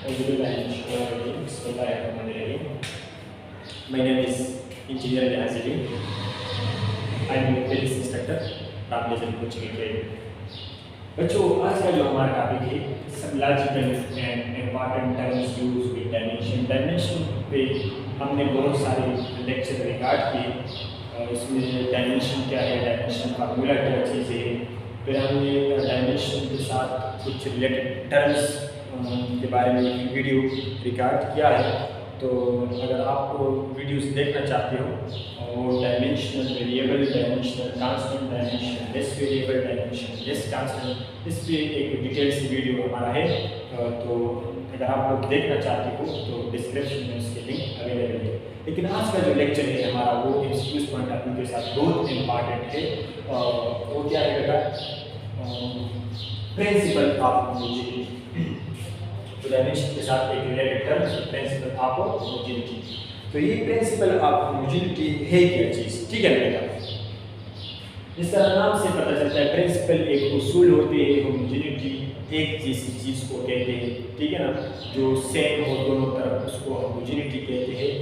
Bismillahirrahmanirrahim. My name is Engineer Jahazili. I am a physics instructor, Rapid Coaching Academy. बच्चों, आज का जो हमारा टॉपिक है सब logical and important terms use with dimension. Dimension पे हमने बहुत सारे लेक्चर रिकॉर्ड किए। इसमें डायमेंशन क्या है, डायमेंशन फार्मूला क्या चीज़ है, फिर हमने डायमेंशन के साथ कुछ रिलेटेड टर्म्स के बारे में एक वीडियो रिकॉर्ड किया है। तो अगर आप वीडियोस देखना चाहते हो और dimensional variable, dimensional constant, dimensional less variable, dimensional less constant, इस पर एक डिटेल से वीडियो हमारा है। तो अगर आप लोग देखना चाहते हो तो डिस्क्रिप्शन में उसके लिंक अवेलेबल है। लेकिन आज का जो लेक्चर है हमारा वो एमसीक्यूज पॉइंट ऑफ व्यू के साथ बहुत इम्पॉर्टेंट है। वो क्या है बेटा, प्रिंसिपल ऑफ होमोजेनिटी। तो डायमेंशन के साथ एक related term principal of homogeneity. तो ये प्रिंसिपल ऑफ होमोजेनिटी है क्या चीज़, ठीक है ना बेटा। इस तरह नाम से पता चलता है प्रिंसिपल एक उसूल होते हैं, होमोजेनिटी एक जैसी चीज़ को कहते हैं, ठीक है ना, जो सेम हो दोनों तरफ उसको होमोजेनिटी कहते हैं।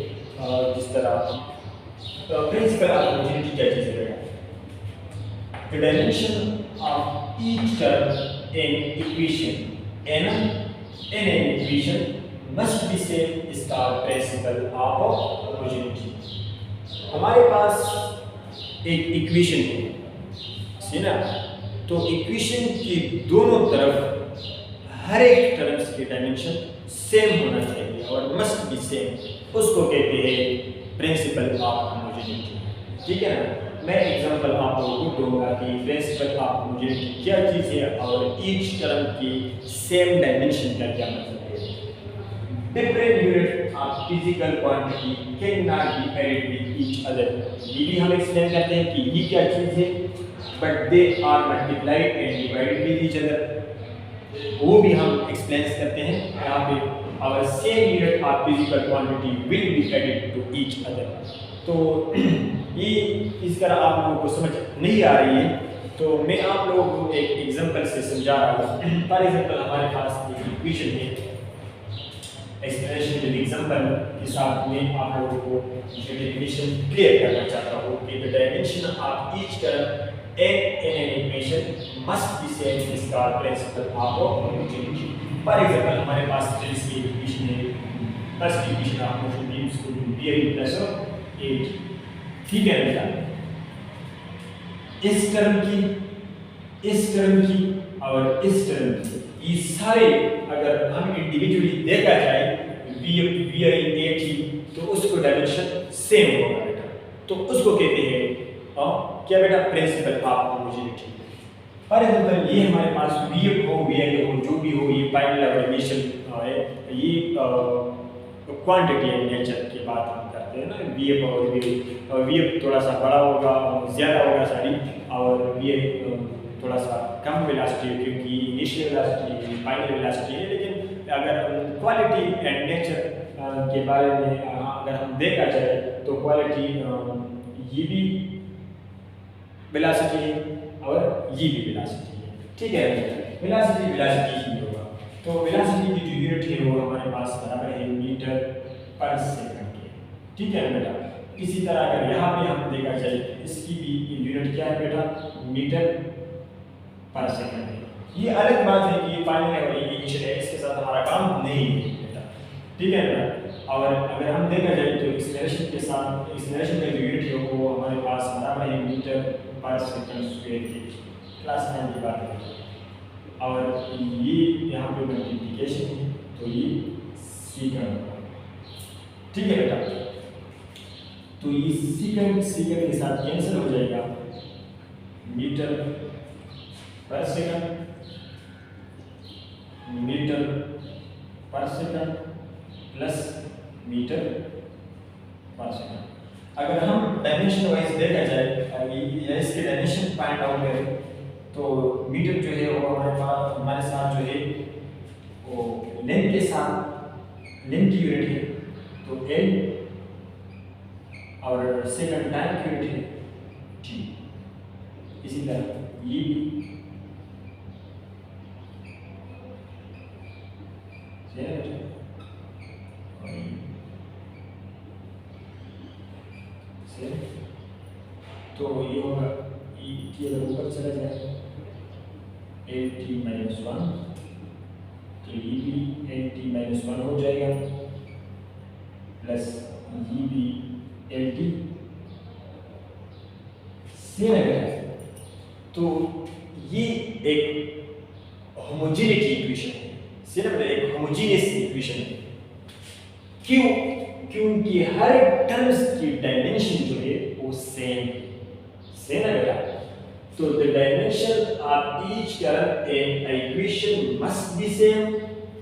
जिस तरह प्रिंसिपल ऑफ होमोजेनिटी क्या चीज़ है, the dimension of each term in equation n in an equation must be same is called principle of homogeneity। हमारे पास एक इक्वेशन है ना, तो इक्वेशन की दोनों तरफ हर एक टर्म्स की डायमेंशन सेम होना चाहिए और मस्ट बी सेम, उसको कहते हैं प्रिंसिपल ऑफ होमोजेनिटी, ठीक है ना। मैं एग्जांपल आप लोगों को दूंगा कि प्रिंसिपल ऑफ होमोजेनिटी क्या चीज़ है और ईच टर्म की सेम डायमेंशन का क्या मतलब है। Different unit of physical quantity can not be added with each other. ये भी हम एक्सप्लेन करते हैं कि ये क्या चीज़ है, but they are multiplied and divided with each other, वो भी हम एक्सप्लेन करते हैं। यहाँ पे our same unit of physical quantity will be added to each other. तो ये इस तरह आप लोगों को समझ नहीं आ रही है, तो मैं आप लोगों को एक एग्जांपल से समझा रहा हूँ। फॉर एग्जांपल हमारे पास एक इक्वेशन है, एक्सप्लेनेशन विद एग्जांपल के साथ में आप लोगों को डेफिनेशन क्लियर करना चाहता हूँ कि the dimension of each term in an equation must be same is called principle of homogeneity। For example हमारे पास इसकी इक्वेशन है, फर्स्ट इक्वेशन आप मोशन बीम्स को b प्लस 8, ठीक है बेटा। इस टर्म की और इस टर्म की, ये सारे अगर हम इंडिविजुअली देखा जाए v i 8 तो उसको डायमेंशन सेम होगा बेटा, तो उसको कहते हैं क्या बेटा, principal of homogeneity. For example ये हमारे पास v हो, vi हो, जो भी हो, ये फाइनल एवरेशन है, ये क्वांटिटी एंड नेचर की बात हम करते हैं ना। और v थोड़ा सा बड़ा होगा, ज़्यादा होगा सारी, और vi थोड़ा सा कम वेलोसिटी है क्योंकि इनिशियल वेलोसिटी फाइनल वेलोसिटी है। लेकिन अगर क्वालिटी एंड नेचर के बारे में अगर हम देखा जाए तो क्वालिटी ये भी वेलोसिटी है और ये भी वेलोसिटी है, ठीक है। वेलोसिटी ही होगा। तो वेलोसिटी की जो यूनिट है वो हमारे पास बराबर है मीटर पर सेकंड के, ठीक है बेटा। इसी तरह अगर यहाँ पे हम देखा जाए इसकी भी यूनिट क्या है बेटा, मीटर पर सेकंड है। ये अलग बात है कि फाइनल एवरेशन है, इसके साथ हमारा काम नहीं है बेटा, ठीक है बेटा। और अगर हम देखा जाए तो एक्सेलरेशन के साथ, एक्सेलरेशन का जो यूनिट है वो हमारे पास बराबर है मीटर पर सेकंड स्क्वायर की, क्लास 9 की बात है। और ये यहाँ पे मल्टीप्लिकेशन है तो ये सेकंड, ठीक है बेटा। तो ये सेकंड के साथ कैंसिल हो जाएगा, metre per second plus metre per second. अगर हम डायमेंशन वाइज देखा जाए, इसके डायमेंशन फाइंड आउट करें तो मीटर जो है वो हमारे साथ जो है वो लेंथ के साथ, लेंथ की यूनिट है तो l, और सेकंड टाइम की यूनिट है t। इसी तरह ये भी सेम। तो ये होगा ई टी अगर ऊपर चला जाए एल टी माइनस वन, तो ये भी एल टी माइनस वन हो जाएगा, प्लस ये भी एल टी सेम है। तो ये एक होमोजेनिटी इक्वेशन है, सिर्फ एक होमोजेनियस इक्वेशन है। क्यों? क्योंकि हर टर्म्स की डायमेंशन जो है वो सेम है बेटा। तो the dimension of each term in equation must be same.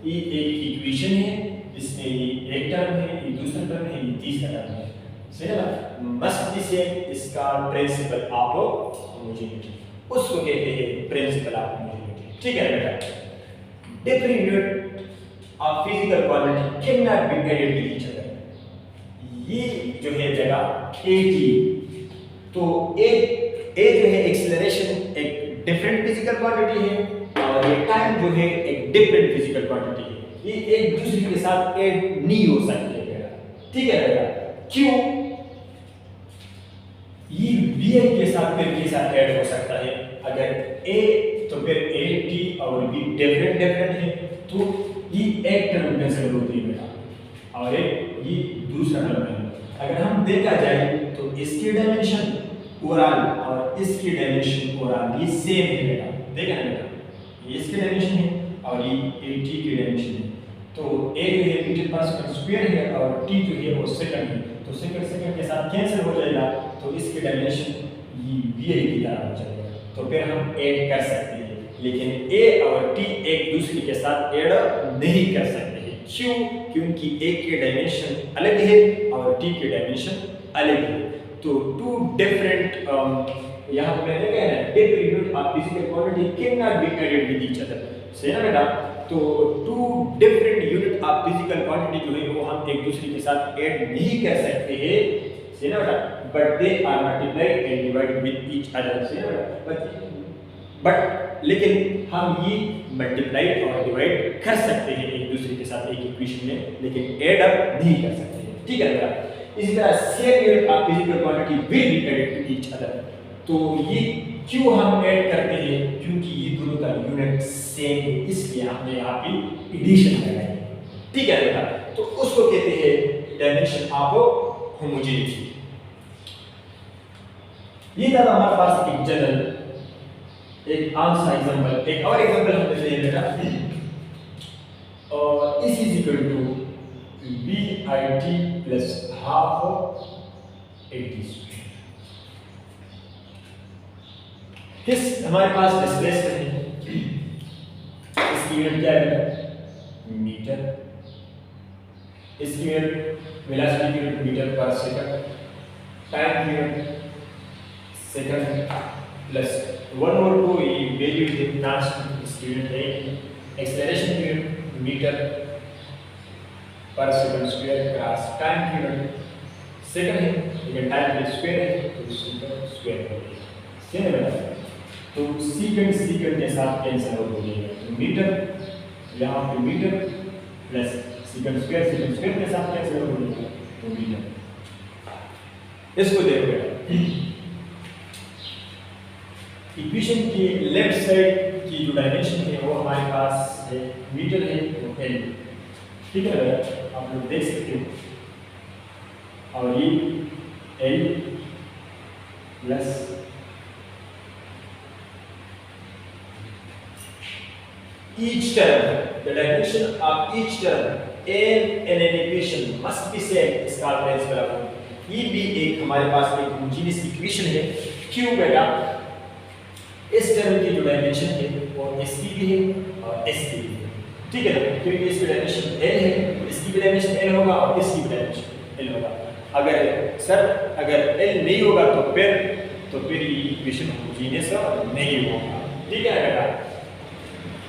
ये एक इक्वेशन है, इसमें ये एक टर्म है, ये दूसरा टर्म है, ये तीसरा टर्म है, सही है ना, मस्ट बी सेम। इसका प्रिंसिपल ऑफ होमोजेनिटी, उसको कहते हैं प्रिंसिपल ऑफ होमोजेनिटी, ठीक है बेटा। Different unit of physical quantity can not be added with each other. ये जो है जगह ए टी, तो ए जो है एक्सेलरेशन एक डिफरेंट फिजिकल क्वांटिटी है और ये टाइम जो है एक डिफरेंट फिजिकल क्वांटिटी है। ये एक दूसरे के साथ ऐड नहीं हो सकते बेटा, ठीक है बेटा। क्यों? ये वी के साथ फिर के साथ ऐड हो सकता है अगर ए, तो फिर ए टी और बी डिफरेंट है, तो ये एक टर्म कैंसिल होती है बेटा और एक ये दूसरा टर्म है। अगर हम देखा जाए तो इसकी डायमेंशन ओवरऑल और इसकी डायमेंशन ओवरऑल ये सेम है बेटा, देखा ना बेटा, ये इसकी डायमेंशन है और ये ए टी की डायमेंशन है। तो ए जो है मीटर पर सेकंड स्क्वायर है और टी जो है वो सेकंड है, तो सेकंड के साथ कैंसिल हो जाएगा, तो इसकी डायमेंशन ये वी की तरह हो जाएगा। तो फिर हम ऐड कर सकते हैं, लेकिन ए और टी एक दूसरे के साथ ऐड नहीं कर सकते हैं। क्यों? क्योंकि ए की डायमेंशन अलग है और टी की डायमेंशन अलग है। तो टू डिफरेंट यहाँ पे मैंने कहा है different unit of physical quantity can not be added with each other, सही है ना बेटा। तो two different unit of physical quantity जो है वो हम एक दूसरे के साथ ऐड नहीं कर सकते हैं, सही है ना बेटा, but they are multiplied and divided with each other, सही है बेटा। बट लेकिन हम ये मल्टीप्लाइड और डिवाइड कर सकते हैं एक दूसरे के साथ एक इक्वेशन में, लेकिन ऐड अप नहीं कर सकते हैं, ठीक है बेटा। इसी तरह same unit of physical quantity will be added to each other. तो ये क्यों हम ऐड करते हैं? क्योंकि ये दोनों का यूनिट सेम है, इसलिए हमने यहाँ पे एडिशन लगाई है, ठीक है बेटा। तो उसको कहते हैं डायमेंशन ऑफ होमोजेनिटी। ये था हमारे पास एक जनरल एक आंसर एग्जांपल। एक और एग्जांपल हम लेते हैं बेटा, और S is equal to B I T plus half A T square. इस हमारे पास डिस्प्लेसमेंट है, इसकी यूनिट क्या है बेटा? मीटर। इसकी यूनिट वेलोसिटी की unit metre per second, time की यूनिट सेकंड, प्लस वन और टू ये वैल्यू है कांस्टेंट, इसकी यूनिट है। एक्सेलरेशन की unit metre per second square cross time की यूनिट सेकंड है, लेकिन टाइम की स्क्वायर है तो सेकंड स्क्वायर हो गया, सही है बेटा। तो सेकंड के साथ कैंसिल हो जाएगा, तो मीटर यहाँ पे मीटर प्लस सेकंड स्क्वायर के साथ कैंसिल हो जाएगा, तो मीटर। इसको देखो बेटा, इक्वेशन की लेफ्ट साइड की जो डायमेंशन है वो हमारे पास है मीटर है, तो एल, ठीक है बेटा, आप लोग देख सकते हो। और ये L plus each term, the dimension of each term in an equation must be same, इसका प्रिंसिपल है। ये भी एक हमारे पास एक होमोजेनियस इक्वेशन है। क्यों बेटा? इस टर्म की जो डायमेंशन है वो इसकी भी है और इसकी भी है, ठीक है ना, क्योंकि इसकी डायमेंशन l है, इसकी भी डायमेंशन l होगा और इसकी भी डायमेंशन l होगा। अगर सर अगर l नहीं होगा तो फिर ये इक्वेशन होमोजेनियस नहीं होगा, ठीक है बेटा।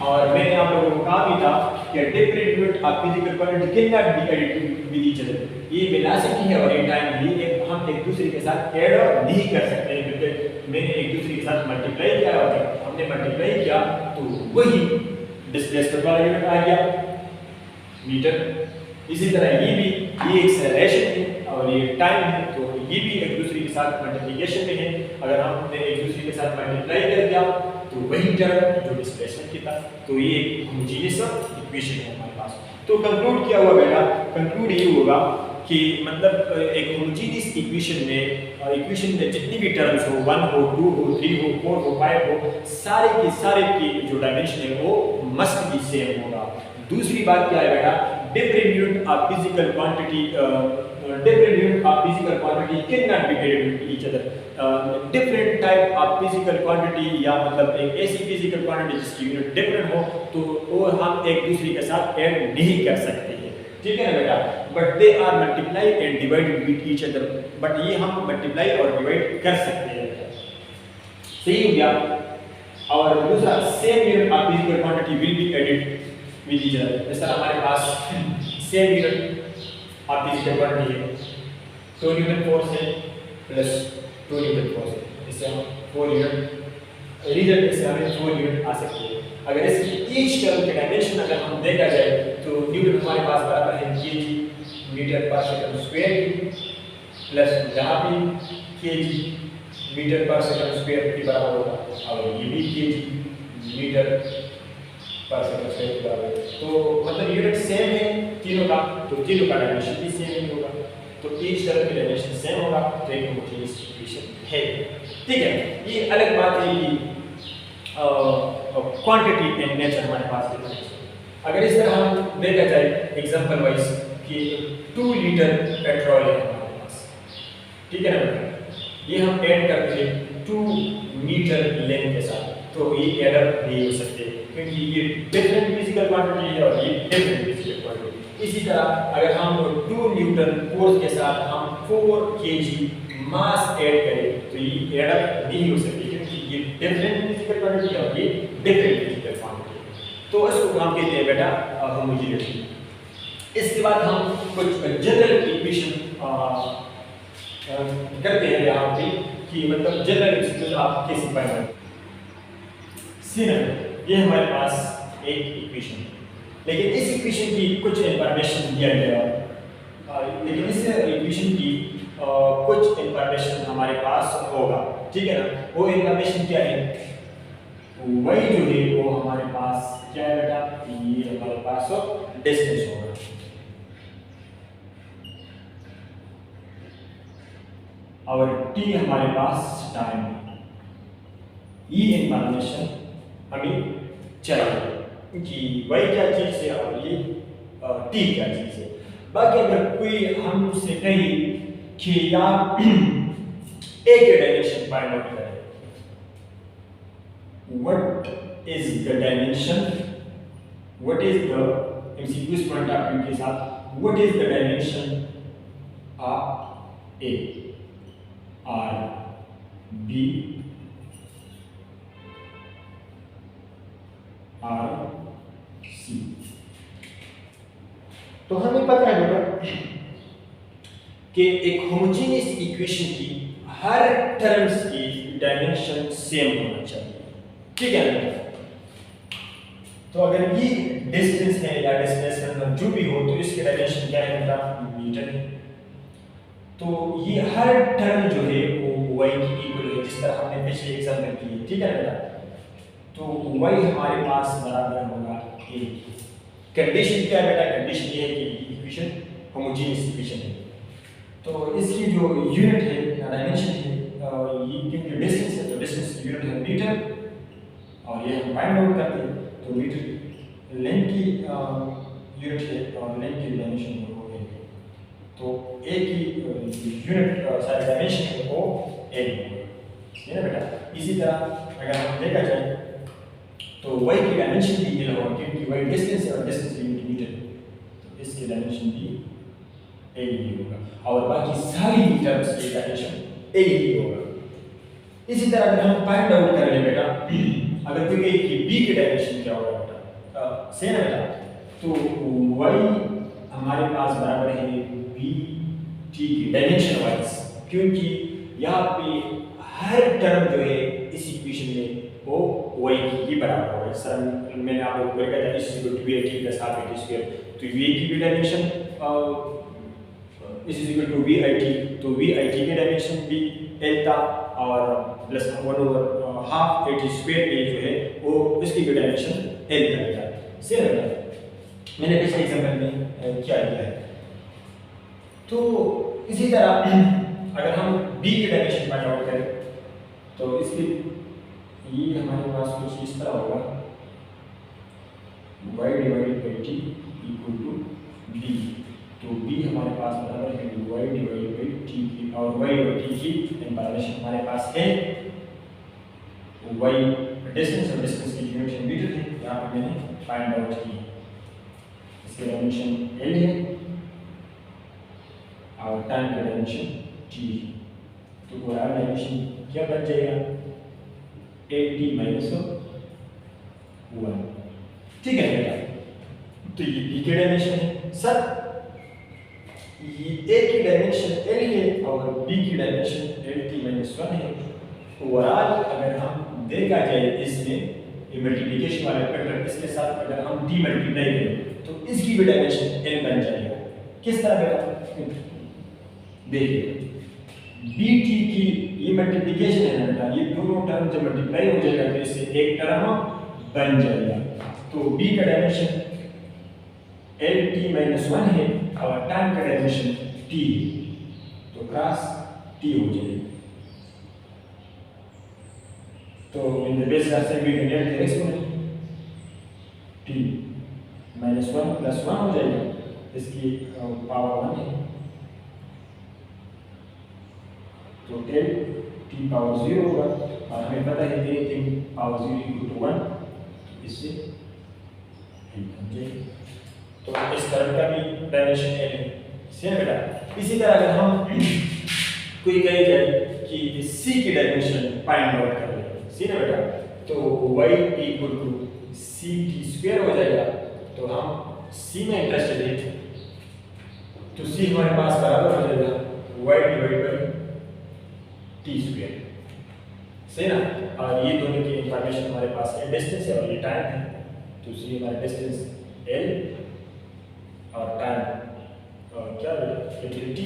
और मैंने आप लोगों को कहा भी था कि different unit of physical quantity can not be added with each other. ये वेलोसिटी है और ये टाइम भी हम एक दूसरे के साथ ऐड नहीं कर सकते, क्योंकि मैंने एक दूसरे के साथ मल्टीप्लाई किया और जब हमने मल्टीप्लाई किया तो वही डिस्प्लेसमेंट वाला यूनिट आ गया मीटर। इसी तरह ये भी ये एक्सेलरेशन है और ये टाइम है, तो ये भी एक दूसरे के साथ मल्टीप्लिकेशन में है, अगर हमने एक दूसरे के साथ मल्टीप्लाई कर दिया तो वही टर्म जो डिस्प्लेसमेंट की था, तो ये एक होमोजेनियस इक्वेशन है हमारे पास। तो कंक्लूड किया हुआ बेटा, कंक्लूड ये होगा कि मतलब एक होमोजेनियस इक्वेशन में जितनी भी टर्म्स हो, 1 हो, 2 हो, 3 हो, 4 हो, 5 हो, सारे की जो डायमेंशन है वो मस्ट बी सेम होगा। दूसरी बात क्या है बेटा, different unit of physical quantity cannot be added with each other. Different type of physical quantity या मतलब एक ऐसी physical quantity जिसकी यूनिट डिफरेंट हो तो वो हम एक दूसरे के साथ ऐड नहीं कर सकते हैं, ठीक है ना बेटा। But they are multiply and divided with each other, but ये हम मल्टीप्लाई और डिवाइड कर सकते हैं, सही हो गया। और दूसरा, same unit of physical quantity will be added with each other. इस तरह हमारे पास same unit of physical quantity है, 2 न्यूटन फोर्स है प्लस 2 न्यूटन फोर्स है, इससे हम 4 यूनिट रिजल्ट, इससे हमें 4 यूनिट आ सकती है। अगर इसकी ईच टर्म के डायमेंशन अगर हम देखा जाए तो न्यूटन हमारे पास बराबर है KG metre per second square plus यहाँ भी KG metre per second square के बराबर होगा, और ये भी KG metre per second square के बराबर है। तो मतलब यूनिट सेम है तीनों का, तो तीनों का डायमेंशन भी सेम ही होगा, तो ईच टर्म की डायमेंशन सेम होगा, तो एक होमोजेनियस इक्वेशन है, ठीक है। ये अलग बात है कि क्वांटिटी एंड नेचर हमारे पास है। अगर इस तरह हम देखा जाए एग्जांपल वाइज कि 2 लीटर पेट्रोल है हमारे पास, ठीक है ना, ये हम ऐड करते हैं 2 मीटर लेंथ के साथ, तो ये एडर नहीं हो सकते क्योंकि ये डिफरेंट फिजिकल क्वांटिटी है और ये डिफरेंट फिजिकल क्वांटिटी। इसी तरह अगर हम 2 न्यूटन फोर्स के साथ हम 4 केजी मास ऐड करें तो ये एडर नहीं हो सकती क्योंकि ये डिफरेंट फिजिकल क्वांटिटी है और ये डिफरेंट फिजिकल क्वांटिटी, तो इसको हम कहते हैं बेटा होमोजेनिटी। इसके बाद हम कुछ जनरल इक्वेशन करते हैं यहाँ पे कि मतलब जनरल इक्वेशन आप कैसे पाएंगे। ये हमारे पास एक इक्वेशन है, लेकिन इस इक्वेशन की कुछ इंफॉर्मेशन दिया गया है, लेकिन इस इक्वेशन की कुछ इंफॉर्मेशन हमारे पास होगा, ठीक है ना। वो इंफॉर्मेशन क्या है, वही जो है वो हमारे पास क्या है बेटा, ये हमारे पास डिस्टेंस होगा, और t हमारे पास टाइम। ये इंफॉर्मेशन हमें चाहिए कि y क्या चीज है और ये t क्या चीज है। बाकी अगर कोई हमसे कहे कि यार a के डायमेंशन फाइंड आउट करें, what is the dimension, what is the MCQ point of view के साथ what is the dimension of A, R, B, R, C, तो हमें पता है बेटा कि एक होमोजेनियस इक्वेशन की हर टर्म्स की डायमेंशन सेम होना चाहिए, ठीक है ना। तो अगर ये डिस्टेंस है या डिस्प्लेसमेंट जो भी हो तो इसके डायमेंशन क्या है बेटा, मीटर है। तो ये हर टर्म जो है वो y की इक्वल है, जिस तरह हमने पिछले एग्जांपल की है, ठीक है बेटा। तो y हमारे पास बराबर होगा a। कंडीशन क्या है बेटा, कंडीशन ये है कि इक्वेशन होमोजेनियस इक्वेशन है, तो इसकी जो यूनिट है डायमेंशन है ये क्योंकि डिस्टेंस है तो डिस्टेंस की यूनिट है मीटर, और ये हम फाइंड आउट करते हैं तो मीटर लेंथ की यूनिट है और लेंथ की डायमेंशन हो गई, तो a की यूनिट सारी डायमेंशन है वो a है ना बेटा। इसी तरह अगर हम देखा जाए तो y की डायमेंशन भी a होगा क्योंकि y डिस्टेंस है और डिस्टेंस की यूनिट मीटर है, तो इसकी डायमेंशन भी a ही होगा, और बाकी सारी टर्म्स की डायमेंशन a ही होगा। इसी तरह अगर हम फाइंड आउट कर लें बेटा, अगर कोई कहे कि b की डायमेंशन क्या होगा बेटा, सेम है बेटा, तो y हमारे पास बराबर है b t की डायमेंशन वाइज, क्योंकि यहाँ पे हर टर्म जो है इस इक्वेशन में वो y की बराबर होगा। सर मैंने आप लोगों को बताया S equal to b t plus half a t square, तो v की भी dimension is equal to v i t, तो v i t की डायमेंशन भी एल था और plus 1/2 A T square A जो है वो इसकी भी डायमेंशन एल का था। सेम है, मैंने पिछले एग्जांपल में क्या किया है। तो इसी तरह अगर हम b की डायमेंशन फाइंड आउट करें तो इसकी ये हमारे पास कुछ इस तरह होगा y divided by t equal to b। तो b हमारे पास बराबर है y डिवाइडेड बाई t की, और y और t की इंफॉर्मेशन हमारे पास है। y डिस्टेंस और डिस्टेंस की यूनिट मीटर है, यहाँ पे मैंने फाइंड आउट की। इसकी डायमेंशन l है और टाइम का डायमेंशन t। तो ओवरऑल डायमेंशन क्या बन जाएगा 8t - 1। ठीक है बेटा, तो ये b की डायमेंशन है सर, ये a की डायमेंशन l है और b की डायमेंशन 8t - 1 है। ओवरऑल अगर हम देखा जाए इसमें मल्टीप्लिकेशन वाले फैक्टर इसके साथ अगर हम d मल्टीप्लाई करें तो इसकी भी डायमेंशन l बन जाएगा। किस तरह बेटा देखिए, bt की ये मल्टीप्लिकेशन है ना बेटा, ये दोनों टर्म जब मल्टीप्लाई हो जाएगा तो इससे एक टर्म बन जाएगा। तो b का डायमेंशन lt - 1 है और टाइम का डायमेंशन t, तो क्रॉस t हो जाएगा। तो in the base assembly we can get the exponent t - 1 + 1 हो जाएगा, इसकी पावर 1 है। तो l t पावर 0 होगा और हमें पता है एनीथिंग पावर 0 इक्वल टू 1, इससे l बन जाएगा। तो इस तरह का भी डायमेंशन l है। सेम बेटा, इसी तरह अगर हम कोई कहे जाए कि c की डायमेंशन फाइंड आउट कर ले, सी ना बेटा, तो y इक्वल टू ct² हो जाएगा। तो हम c में इंटरेस्टेड है, तो c हमारे पास बराबर हो जाएगा y डिवाइड बाई t²। सही ना, और ये दोनों की इंफॉर्मेशन हमारे पास है, डिस्टेंस है और ये टाइम है। तो c हमारा डिस्टेंस l और टाइम क्या है कैपिटल t,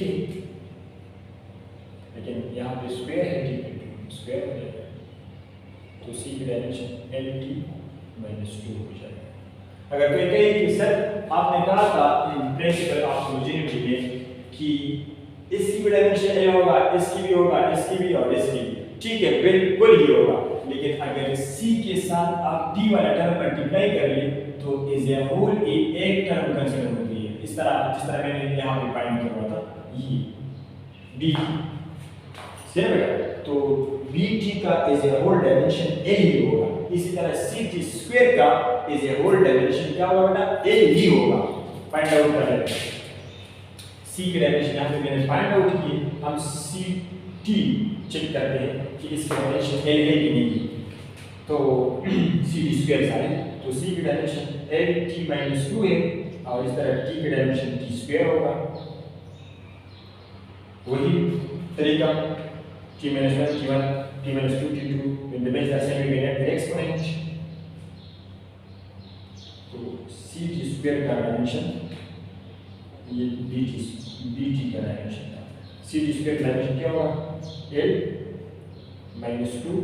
लेकिन यहाँ पे स्क्वायर है, t स्क्वायर हो जाएगा। तो c की डायमेंशन lt - 2 हो जाएगा। अगर कोई कहे कि सर आपने कहा था प्रिंसिपल ऑफ होमोजेनिटी में कि इसकी भी डायमेंशन l होगा, इसकी भी होगा, इसकी भी और इसकी भी, ठीक है बिल्कुल ही होगा, लेकिन अगर c के साथ आप t वाला टर्म मल्टीप्लाई कर ले तो इज ए होल एक टर्म कंसीडर होती है। इस तरह जिस तरह मैंने यहाँ पे फाइंड किया था ये b, सही है बेटा। तो bt का is a whole dimension l ही होगा, इसी तरह ct² का इज ए होल डायमेंशन क्या होगा बेटा l ही होगा। फाइंड आउट कर लेते हैं c की डायमेंशन, यहाँ पे मैंने फाइंड आउट की, हम ct चेक करते हैं कि इसकी डायमेंशन l है कि नहीं। तो ct² सारे, तो c की डायमेंशन lt - 2 है और इस तरह t की डायमेंशन t² होगा। वही तरीका t - 1 t1 t - 2 t2 when the base assembly we get the exponent। तो ct² का डायमेंशन ये bt का डायमेंशन था। ct² का डायमेंशन क्या होगा l - 2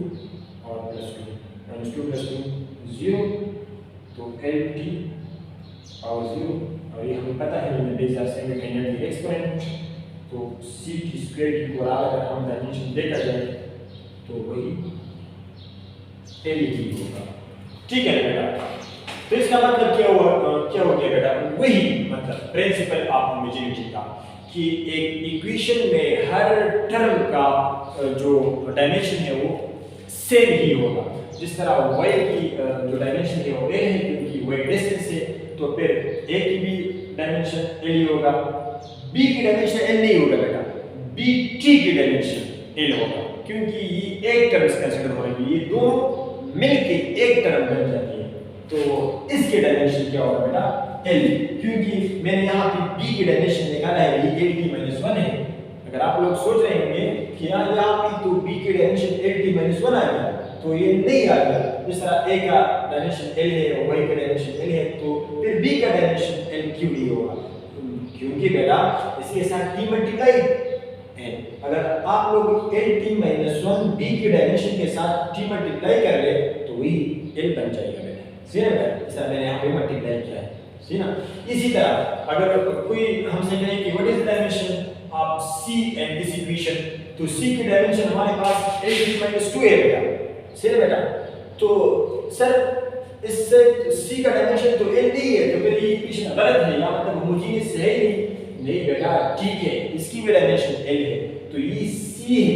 और +2 - 2 + 2 0, तो lt और 0, और ये हमें पता है when the base assembly we get the exponent। तो ct² की बराबर अगर हम डायमेंशन देखा जाए तो वही l ही होगा। ठीक है बेटा, तो इसका मतलब क्या हो गया बेटा, वही मतलब प्रिंसिपल ऑफ होमोजेनिटी का कि एक इक्वेशन में हर टर्म का जो डायमेंशन है वो सेम ही होगा। जिस तरह y की जो डायमेंशन है वो l है क्योंकि y डिस्टेंस है, तो फिर a की भी डायमेंशन l ही होगा। b की डायमेंशन l नहीं होगा बेटा, bt की डायमेंशन l होगा क्योंकि ये एक टर्म कंसीडर हो रही है, ये दोनों मिलके एक टर्म बन जाती है। तो इसके डायमेंशन क्या होगा बेटा l, क्योंकि मैंने यहाँ पे b की डायमेंशन निकाला है, ये lt - 1 है। अगर आप लोग सोच रहे होंगे कि यहाँ पे तो b की डायमेंशन lt - 1 आ गया, तो ये नहीं आ गया। जिस तरह a का डायमेंशन l है और y का डायमेंशन l है, तो फिर b का डायमेंशन l क्यों नहीं होगा, क्योंकि बेटा इसके साथ t मल्टीप्लाई एल। अगर आप लोग L T minus one B की डायमेंशन के साथ टी मल्टीप्लाई कर ले तो वही एल बन जाएगा बेटा। सी ना बेटा, इस मैंने यहाँ पे मल्टीप्लाई किया है, सी ना। इसी तरह अगर कोई हमसे कहे कि what is dimension of C and this equation, तो सी की डायमेंशन हमारे पास एल टी माइनस टू है बेटा, सी ना बेटा। तो सर इससे सी का डायमेंशन तो एल नहीं है, तो फिर ये इक्वेशन गलत है, या मतलब होमोजेनियस है ही नहीं बेटा, ठीक है, इसकी भी डायमेंशन एल है, तो ये सी है,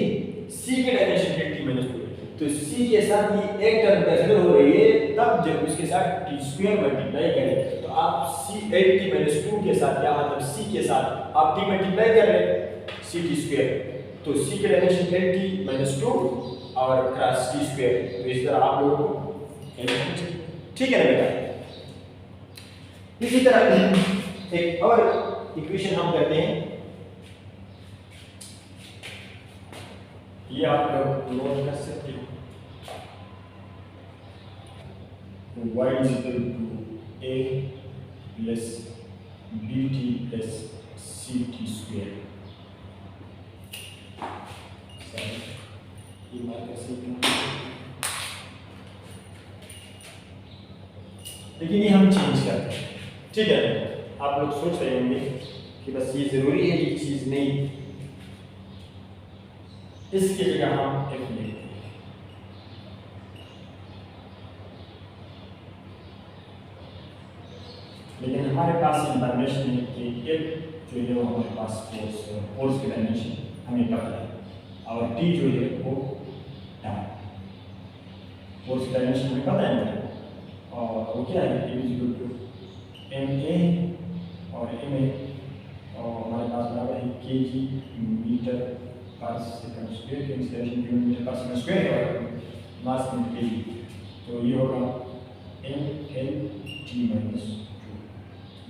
सी की dimension L T minus two है, तो सी के साथ ये एक टर्म कैंसिल हो रही है, तब जब उसके साथ टी स्क्वायर मल्टीप्लाई करें, तो आप C L T minus two के साथ, या मतलब सी के साथ आप टी मल्टीप्लाई कर लें सी टी स्क्वायर, तो सी की dimension L T minus two और क्रॉस टी स्क्वायर, तो इस तरह आप लोगों को ठीक है ना बेटा। इसी तरह एक और इक्वेशन हम करते हैं, ये आप लोग नोट कर सकते हो, y is equal to a plus bt plus ct square। ये मार्क कर सकते हैं, लेकिन ये हम चेंज करते हैं, ठीक है। आप लोग सोच रहे होंगे कि बस ये जरूरी है, ये चीज नहीं, इसकी जगह हम एफ लेते हैं, लेकिन हमारे पास इंफॉर्मेशन है कि एफ जो है वो हमारे पास फोर्स की डायमेंशन हमें पता है, और टी जो है वो टाइम, फोर्स की डायमेंशन हमें पता है, और वो क्या है, M is equal to M A और एम ए, और हमारे पास बराबर है K G meter per second square, के installation meter per second square और मास इन के जी, तो ये होगा M L T minus two,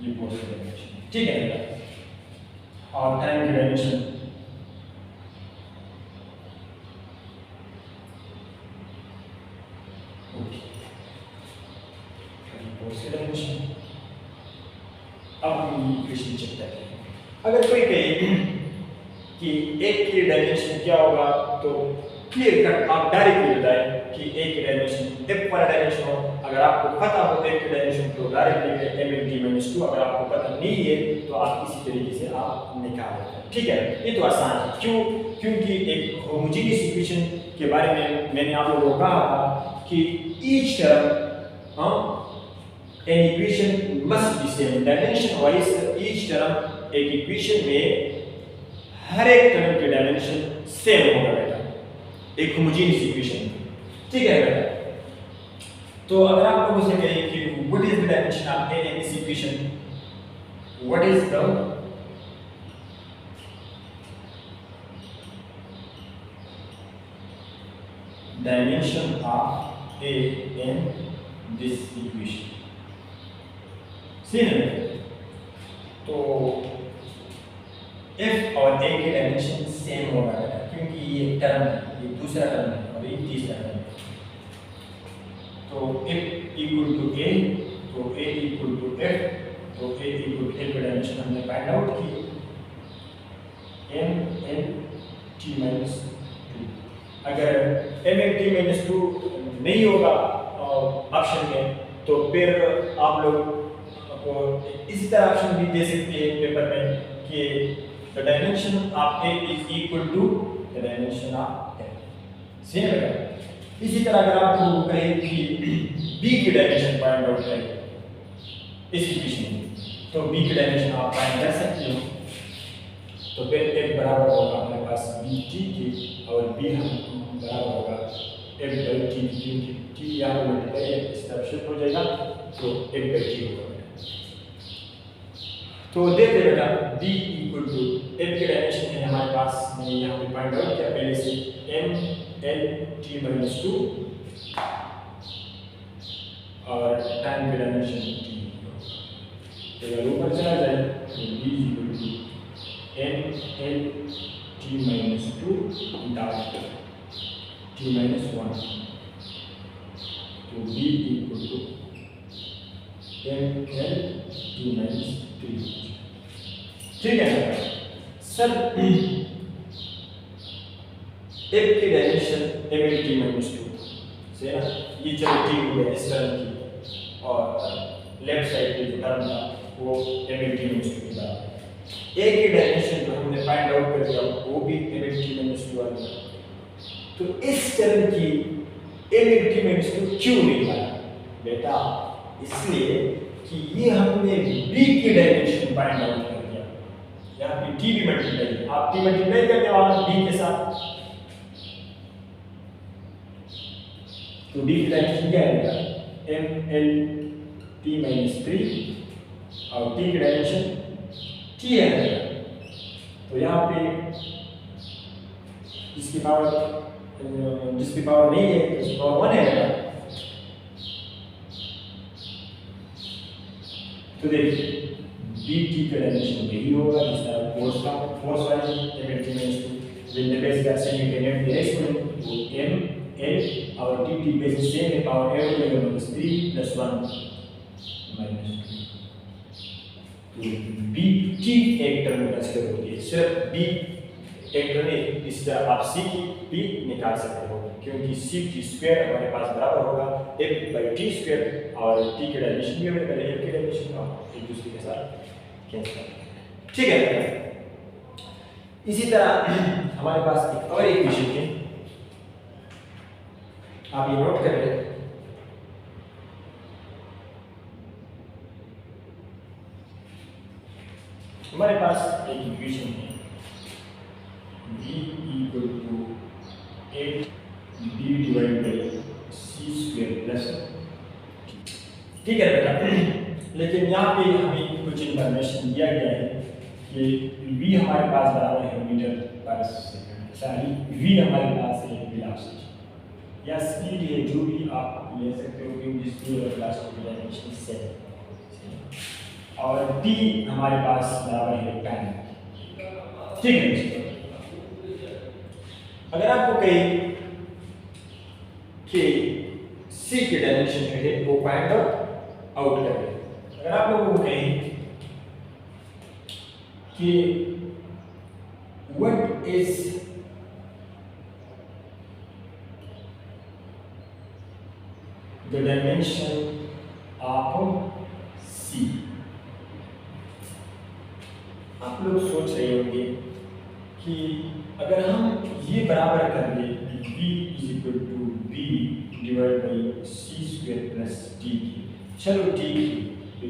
ये फोर्स की डायमेंशन, ठीक है बेटा। और टाइम की डायमेंशन अब हम इक्वेशन चेक करते हैं। अगर कोई कहे कि एक की डायमेंशन क्या होगा, तो क्लियर कट आप डायरेक्टली बताएं कि एक की डायमेंशन एफ वाला डायमेंशन हो, अगर आपको पता हो एक की डायमेंशन तो directly M L T minus two, अगर आपको पता नहीं है तो आप इसी तरीके से आप निकाल सकते हैं, ठीक है। ये तो आसान है, क्यों? क्योंकि एक होमोजेनियस इक्वेशन के बारे में मैंने आप लोगों को कहा था कि each term an equation must be same dimension wise, each term एक इक्वेशन में हर एक टर्म की डायमेंशन सेम होगा बेटा, एक होमोजेनियस इक्वेशन, ठीक है बेटा। तो अगर आप लोगों से कहें कि what is the dimension of A in this equation, what is the dimension of A in this equation, तो f और a के डायमेंशन सेम होगा क्योंकि ये टर्म है, ये दूसरा टर्म है और ये तीसरा टर्म है, तो f इक्वल टू a, तो a इक्वल टू f, तो a इक्वल टू f का डायमेंशन हमने फाइंड आउट की m n t minus two. अगर m n t minus to नहीं होगा ऑप्शन में, तो फिर आप लोग तो इसी तरह ऑप्शन भी दे सकते हैं पेपर में कि the dimension of A is equal to the dimension of A, same है। इसी तरह अगर आपको कहें कि बी की डायमेंशन फाइंड आउट करें इस इक्वेशन में, तो बी की डायमेंशन आप फाइंड कर सकते हो, तो फिर एक बराबर होगा हमारे पास बी टी के, और बी हम बराबर होगा एफ बाई टी, क्योंकि टी यहाँ पर मल्टीप्लाई इस तरफ शिफ्ट हो जाएगा, तो एफ बाई टी होगा। तो देखते बेटा b इक्वल टू f की डायमेंशन है हमारे पास, मैंने यहाँ पे फाइंड आउट किया पहले से, m l t minus two, और टाइम की डायमेंशन t, तो अगर ऊपर चला जाए तो b equal to m l t minus two t minus one, तो b equal to m l t minus, ठीक है सर। एफ की dimension M in T minus 2 से ना, ये चलो टी हो गया इस टर्म की, और लेफ्ट साइड की जो टर्म था वो एम इन टी माइनस 2 की बराबर है। ए की डायमेंशन जो हमने फाइंड आउट कर दिया वो भी एम इन टी माइनस 2 आ गया। तो इस टर्म की एम इन टी माइनस 2 क्यों नहीं पाया बेटा? इसलिए कि ये हमने बी की डायमेंशन फाइंड आउट कर दिया। यहाँ पे टी भी मल्टीप्लाई, आप टी मल्टीप्लाई करके वहां बी के साथ, तो डी की डायमेंशन क्या आएगा? एम एल टी माइनस 3 और टी की डायमेंशन टी आएगा। तो यहाँ पे जिसकी पावर नहीं है उसकी पावर 1 आएगा। तो देखिए डी टी का डायमेंशन वही होगा जिसका फोर्स वाली M L T minus 2 with the base का सेमी एक्सपोनेंट वो एम एल और टी टी बेस सेम है, पावर एम हो जाएगा 3 + 1 - 2। बी टी एक टर्म कंसीडर होती है, सिर्फ बी एक टर्म है। इस तरह आप सी की बी निकाल सकते हो क्योंकि सी टी स्क्वायर हमारे पास बराबर होगा f/t² और टी की डायमेंशन भी अवेलेबल है, f की डायमेंशन और एक दूसरे के साथ कैंसिल। ठीक है, इसी तरह हमारे पास एक और इक्वेशन है, आप ये नोट कर लें। हमारे पास एक इक्वेशन है v = 8b/c² प्लस, ठीक है बेटा। लेकिन यहाँ पे हमें कुछ इंफॉर्मेशन दिया गया है कि v हमारे पास बराबर है मीटर/सेकंड, सॉरी v हमारे पास है वेलोसिटी या स्पीड है, जो भी आप ले सकते हो क्योंकि स्पीड और वेलोसिटी की डायमेंशन सेम है, और t हमारे पास बराबर है टाइम। ठीक है, अगर आपको कहें कि c की डायमेंशन जो है वो फाइंड आउट करें, अगर आप लोगों को कहें कि what is the dimension of c, आप लोग सोच रहे होंगे कि अगर हम ये बराबर कर ले v = b/c² + t, चलो ठीक है,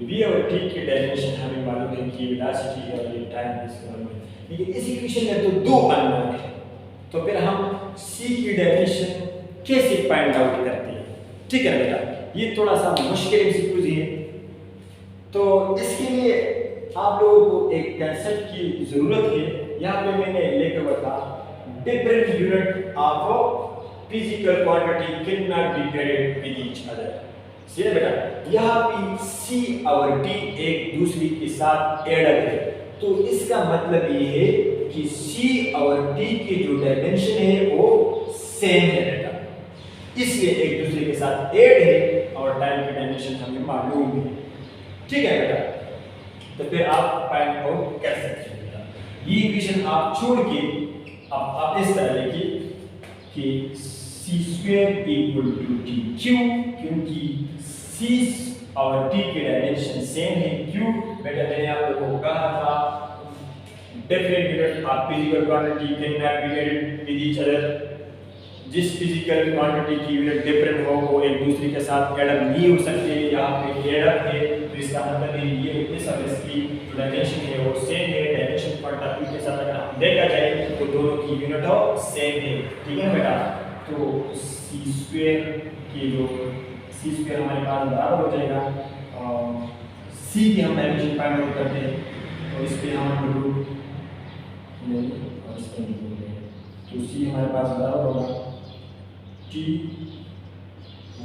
v और t की डायमेंशन हमें मालूम है कि वेलोसिटी है और ये टाइम इसके मालूम है, लेकिन इस इक्वेशन में तो दो अननोन है, तो फिर हम c की डायमेंशन कैसे फाइंड आउट करते हैं? ठीक है बेटा, ये थोड़ा सा मुश्किल एमसीक्यूज है, तो इसके लिए आप लोगों को एक कंसेप्ट की जरूरत है। यहाँ पे मैंने लेकर बता different unit of physical quantity can not be added with each other. सीधे बेटा, यहाँ पे c और t एक दूसरे के साथ एडेड है, तो इसका मतलब ये है कि c और t की जो डायमेंशन है वो सेम है बेटा, इसलिए एक दूसरे के साथ ऐड है और टाइम की डायमेंशन हमें मालूम है। ठीक है बेटा, तो फिर आप फाइंड आउट कर सकते हैं बेटा। ये इक्वेशन आप छोड़ के अब आप इस तरह लिखिए कि c² = t, क्यों? क्योंकि c और t की डायमेंशन सेम है। क्यों बेटा? मैंने आप लोगों को कहा था different unit of physical quantity can not be added with each other. जिस फिजिकल क्वांटिटी की यूनिट डिफरेंट हो वो एक दूसरे के साथ एडअप नहीं हो सकते। यहाँ पे एडअप है तो इसका मतलब है ये इस और इसकी डायमेंशन है वो सेम है। डायमेंशन पॉइंट ऑफ व्यू के साथ अगर हम देखा जाए तो दोनों की यूनिट हो सेम है। ठीक है बेटा, तो c² की जो c² हमारे पास बराबर हो जाएगा और c की हम डायमेंशन फाइंड आउट करते हैं और इस पे हम रूट और इस पे तो c हमारे पास बराबर होगा t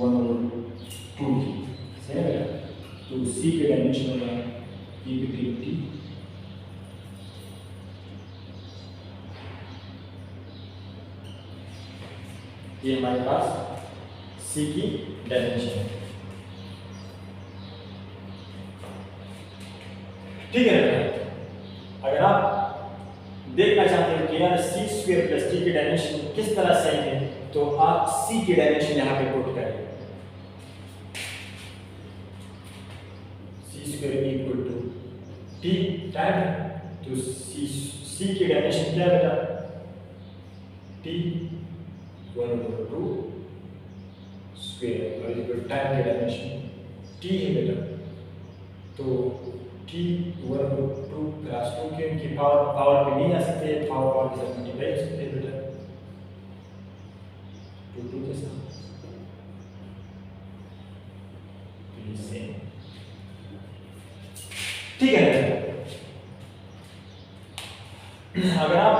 1/2 सही है। तो c के डायमेंशन होगा e/t ये हमारे पास c की डायमेंशन है। ठीक है, अगर आप देखना चाहते हैं क्लियर सी स्क्वायर प्लस टी की डायमेंशन किस तरह सेम है, तो आप सी की डायमेंशन यहाँ पे पुट करें, C square equal to T time, तो सी की डायमेंशन क्या है बेटा, टी 1/2 स्क्वायर और इक्वल टाइम की डायमेंशन टी है बेटा, तो टी 1/2 क्रॉस 2 क्योंकि पावर पे नहीं आ सकते, पावर के साथ मल्टीप्लाई कर सकते हैं बेटा, 2 के साथ सेम, ठीक है। अगर आप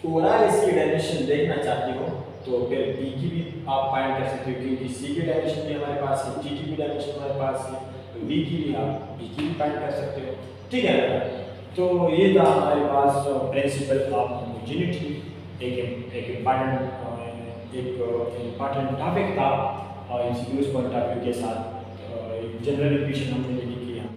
ओवरऑल इसकी डायमेंशन देखना चाहते हो तो फिर बी की भी आप फाइंड कर सकते हो, क्योंकि सी की डायमेंशन भी हमारे पास है, टी की भी डायमेंशन हमारे पास है, तो बी की भी आप बी की भी फाइंड कर सकते हो, ठीक है ना। तो ये था हमारे पास प्रिंसिपल ऑफ होमोजेनिटी, एक इम्पॉर्टेंट टॉपिक था और इस पॉइंट ऑफ व्यू के साथ जनरल इक्वेशन हमने